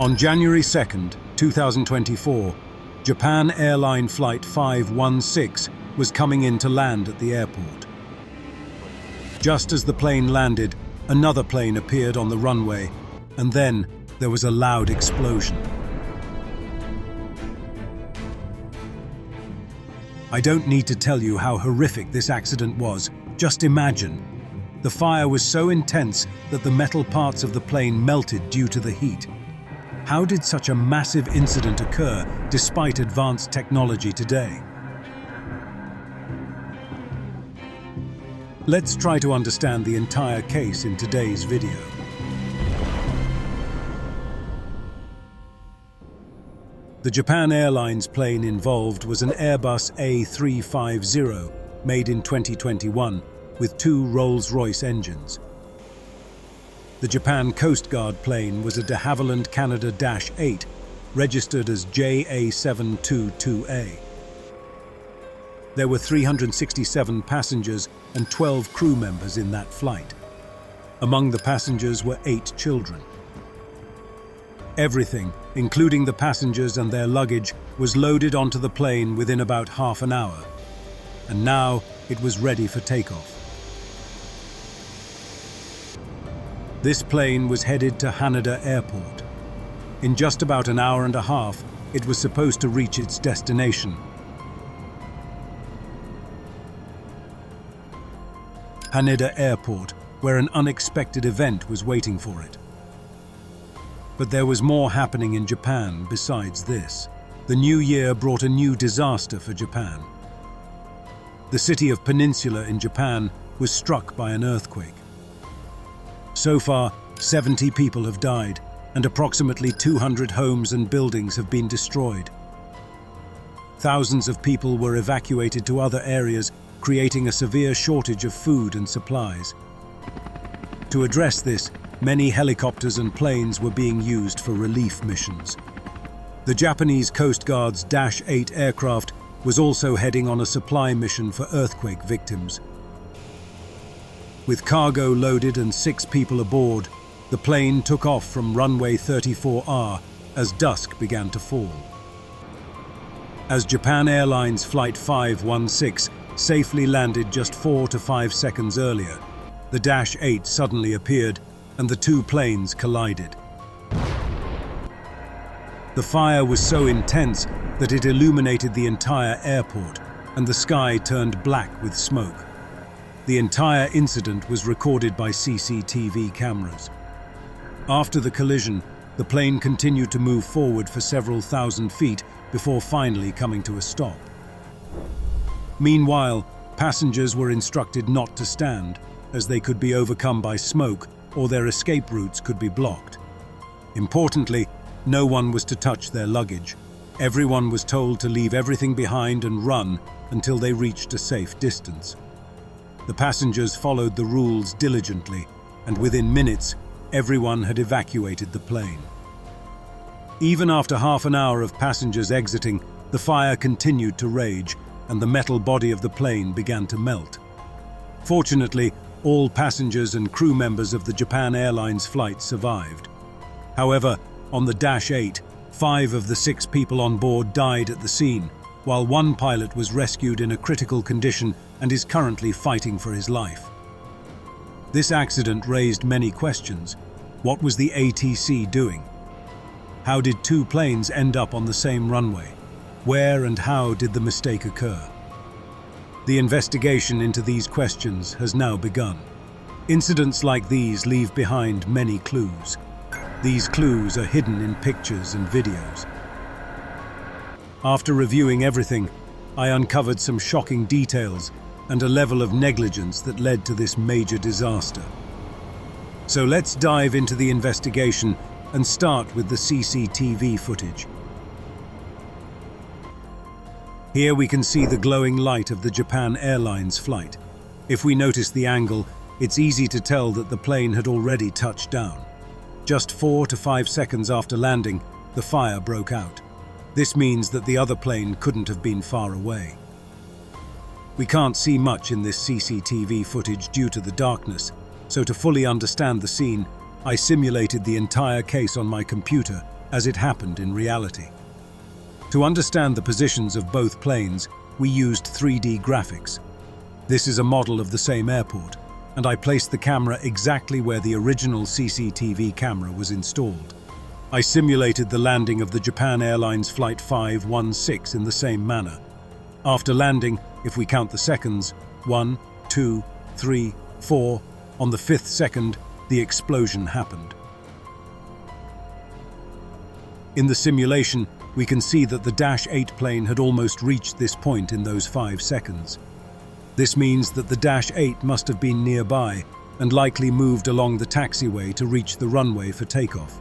On January 2nd, 2024, Japan Airline Flight 516 was coming in to land at the airport. Just as the plane landed, another plane appeared on the runway, and then there was a loud explosion. I don't need to tell you how horrific this accident was. Just imagine. The fire was so intense that the metal parts of the plane melted due to the heat. How did such a massive incident occur despite advanced technology today? Let's try to understand the entire case in today's video. The Japan Airlines plane involved was an Airbus A350 made in 2021 with 2 Rolls-Royce engines. The Japan Coast Guard plane was a de Havilland Canada -8, registered as JA722A. There were 367 passengers and 12 crew members in that flight. Among the passengers were 8 children. Everything, including the passengers and their luggage, was loaded onto the plane within about half an hour, and now it was ready for takeoff. This plane was headed to Haneda Airport. In just about an hour and a half, it was supposed to reach its destination. Haneda Airport, where an unexpected event was waiting for it. But there was more happening in Japan besides this. The new year brought a new disaster for Japan. The city of Peninsula in Japan was struck by an earthquake. So far, 70 people have died, and approximately 200 homes and buildings have been destroyed. Thousands of people were evacuated to other areas, creating a severe shortage of food and supplies. To address this, many helicopters and planes were being used for relief missions. The Japanese Coast Guard's -8 aircraft was also heading on a supply mission for earthquake victims. With cargo loaded and 6 people aboard, the plane took off from runway 34R as dusk began to fall. As Japan Airlines Flight 516 safely landed just 4 to 5 seconds earlier, the -8 suddenly appeared and the 2 planes collided. The fire was so intense that it illuminated the entire airport, and the sky turned black with smoke. The entire incident was recorded by CCTV cameras. After the collision, the plane continued to move forward for several thousand feet before finally coming to a stop. Meanwhile, passengers were instructed not to stand, as they could be overcome by smoke or their escape routes could be blocked. Importantly, no one was to touch their luggage. Everyone was told to leave everything behind and run until they reached a safe distance. The passengers followed the rules diligently, and within minutes, everyone had evacuated the plane. Even after half an hour of passengers exiting, the fire continued to rage, and the metal body of the plane began to melt. Fortunately, all passengers and crew members of the Japan Airlines flight survived. However, on the -8, 5 of the 6 people on board died at the scene, while 1 pilot was rescued in a critical condition and is currently fighting for his life. This accident raised many questions. What was the ATC doing? How did 2 planes end up on the same runway? Where and how did the mistake occur? The investigation into these questions has now begun. Incidents like these leave behind many clues. These clues are hidden in pictures and videos. After reviewing everything, I uncovered some shocking details and a level of negligence that led to this major disaster. So let's dive into the investigation and start with the CCTV footage. Here we can see the glowing light of the Japan Airlines flight. If we notice the angle, it's easy to tell that the plane had already touched down. Just 4 to 5 seconds after landing, the fire broke out. This means that the other plane couldn't have been far away. We can't see much in this CCTV footage due to the darkness, so to fully understand the scene, I simulated the entire case on my computer as it happened in reality. To understand the positions of both planes, we used 3D graphics. This is a model of the same airport, and I placed the camera exactly where the original CCTV camera was installed. I simulated the landing of the Japan Airlines Flight 516 in the same manner. After landing, if we count the seconds, 1, 2, 3, 4, on the 5th second, the explosion happened. In the simulation, we can see that the Dash 8 plane had almost reached this point in those 5 seconds. This means that the Dash 8 must have been nearby and likely moved along the taxiway to reach the runway for takeoff.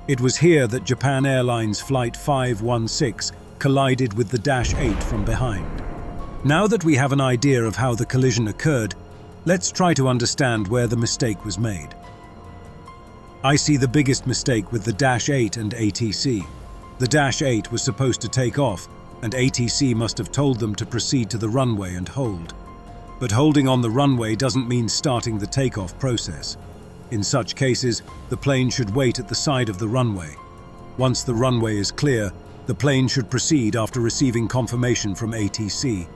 It was here that Japan Airlines Flight 516 collided with the Dash 8 from behind. Now that we have an idea of how the collision occurred, let's try to understand where the mistake was made. I see the biggest mistake with the Dash 8 and ATC. The Dash 8 was supposed to take off, and ATC must have told them to proceed to the runway and hold. But holding on the runway doesn't mean starting the takeoff process. In such cases, the plane should wait at the side of the runway. Once the runway is clear, the plane should proceed after receiving confirmation from ATC.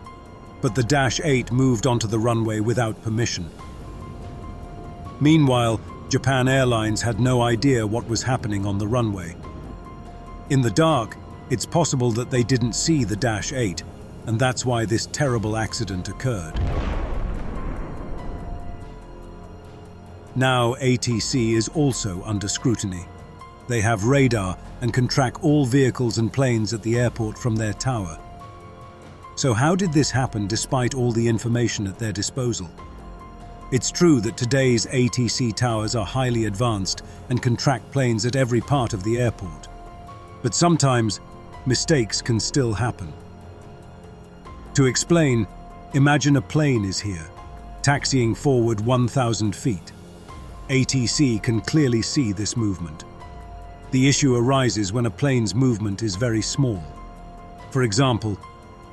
But the Dash 8 moved onto the runway without permission. Meanwhile, Japan Airlines had no idea what was happening on the runway. In the dark, it's possible that they didn't see the Dash 8, and that's why this terrible accident occurred. Now ATC is also under scrutiny. They have radar and can track all vehicles and planes at the airport from their tower. So how did this happen despite all the information at their disposal? It's true that today's ATC towers are highly advanced and can track planes at every part of the airport. But sometimes, mistakes can still happen. To explain, imagine a plane is here, taxiing forward 1,000 feet. ATC can clearly see this movement. The issue arises when a plane's movement is very small. For example,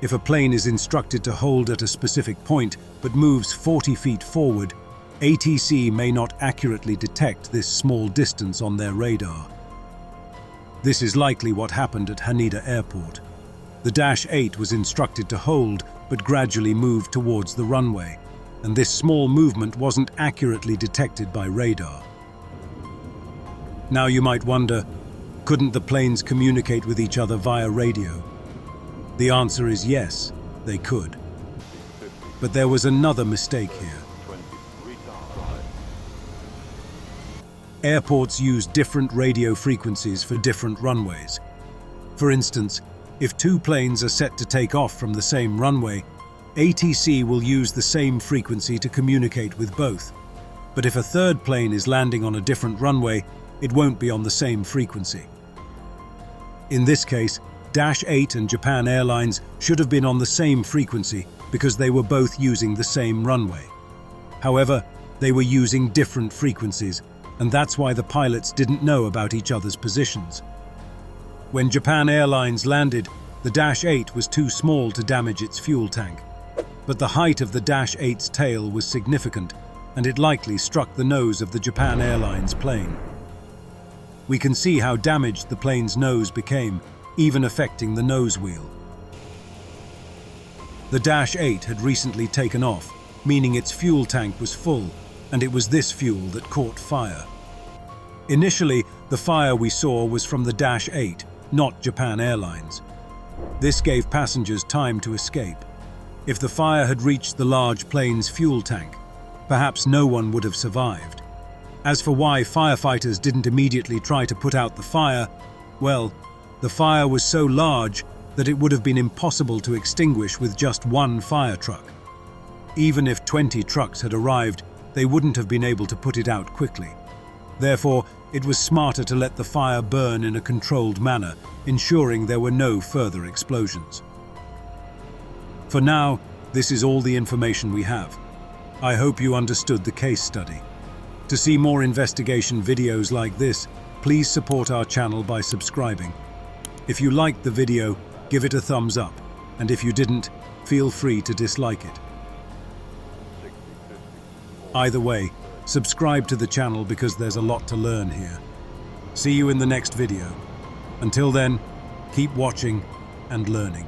if a plane is instructed to hold at a specific point but moves 40 feet forward, ATC may not accurately detect this small distance on their radar. This is likely what happened at Haneda Airport. The Dash 8 was instructed to hold but gradually moved towards the runway, and this small movement wasn't accurately detected by radar. Now you might wonder, couldn't the planes communicate with each other via radio? The answer is yes, they could. But there was another mistake here. Airports use different radio frequencies for different runways. For instance, if 2 planes are set to take off from the same runway, ATC will use the same frequency to communicate with both. But if a third plane is landing on a different runway, it won't be on the same frequency. In this case, Dash 8 and Japan Airlines should have been on the same frequency because they were both using the same runway. However, they were using different frequencies, and that's why the pilots didn't know about each other's positions. When Japan Airlines landed, the Dash 8 was too small to damage its fuel tank. But the height of the Dash 8's tail was significant, and it likely struck the nose of the Japan Airlines plane. We can see how damaged the plane's nose became, even affecting the nose wheel. The Dash 8 had recently taken off, meaning its fuel tank was full, and it was this fuel that caught fire. Initially, the fire we saw was from the Dash 8, not Japan Airlines. This gave passengers time to escape. If the fire had reached the large plane's fuel tank, perhaps no one would have survived. As for why firefighters didn't immediately try to put out the fire, well, the fire was so large that it would have been impossible to extinguish with just one fire truck. Even if 20 trucks had arrived, they wouldn't have been able to put it out quickly. Therefore, it was smarter to let the fire burn in a controlled manner, ensuring there were no further explosions. For now, this is all the information we have. I hope you understood the case study. To see more investigation videos like this, please support our channel by subscribing. If you liked the video, give it a thumbs up, and if you didn't, feel free to dislike it. Either way, subscribe to the channel because there's a lot to learn here. See you in the next video. Until then, keep watching and learning.